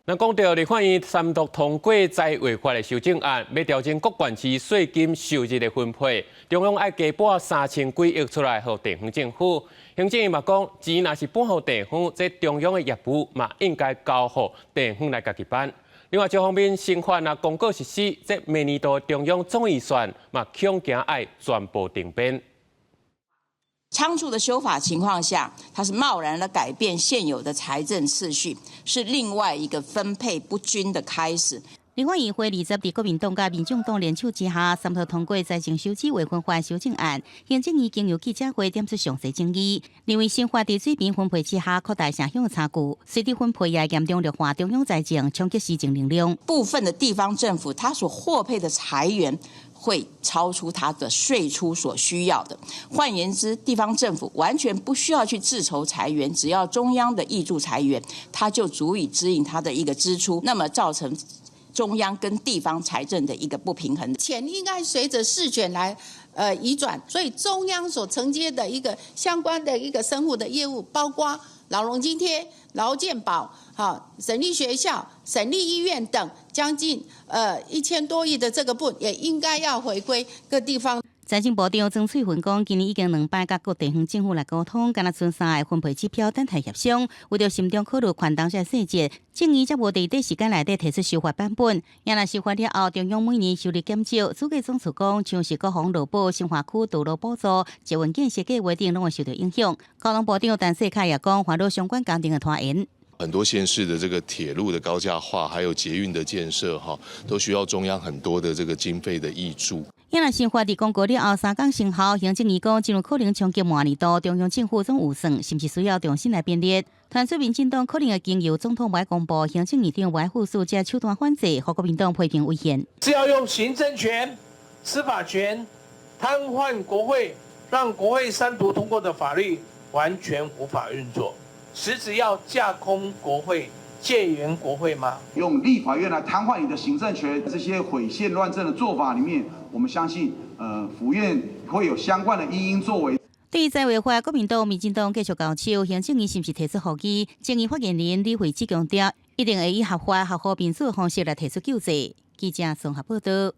咱讲到立法院三读通过财违法的修正案，要调整各县市税金收入的分配，中央爱加拨3000几亿出来给地方政府。行政院嘛讲，钱若是拨给地方，这中央的业务嘛应该交给地方来家己办。另外，这方面新法啊公告实施，这明年度中央总预算嘛恐惊爱全部停编。仓促的修法情况下，它是贸然的改变现有的财政次序，是另外一个分配不均的开始。立法院会20日国民党甲民众党联手之下，三读通过财政收支违分法修正案。行政院经由记者会点出详细争议，认为新法伫水平分配之下扩大城乡的差距，随地分配也严重弱化中央财政，冲击施政能量。部分的地方政府，它所获配的财源会超出它的税出所需要的。换言之，地方政府完全不需要去自筹财源，只要中央的挹注财源，它就足以指引它的一个支出，那么造成中央跟地方财政的一个不平衡。钱应该随着市选来移转，所以中央所承接的一个相关的一个生活的业务，包括老农津贴、劳健保、省立学校、省立医院等，将近1000多亿的这个部也应该要回归各地方。财政部长曾翠云讲，今年已经2摆甲各地方政府来沟通，敢若剩3个分配指标等待协商。为着慎重考虑宽当这细节，政院则无伫短时间内底提出修法版本。也若修法了后，中央每年收入减少，主计总处讲，像是国防劳保、生活区道路补助、捷运建设计划等拢会受到影响。交通部长陈世凯也讲，烦恼相关工程的拖延。很多县市的这个铁路的高架化，还有捷运的建设，都需要中央很多的这个经费的挹注。因若新法伫公告了后3天生效，行政院讲真有可能冲击明年度中央政府总预算，是不是需要重新来编列？团结民进党可能会经由总统委公布，行政院长委副署加手段反制，和国民党批评危险。是要用行政权、司法权瘫痪国会，让国会3读通过的法律完全无法运作，实质要架空国会。戒严国会吗？用立法院来瘫痪你的行政权，这些毁宪乱政的做法里面，我们相信，府院会有相关的因作为。对于财委会，国民党、民进党继续交手，行政院是不是提出合议？政院发言人李慧芝强调，一定会以合法、合法民主的方式来提出救济。记者综合报道。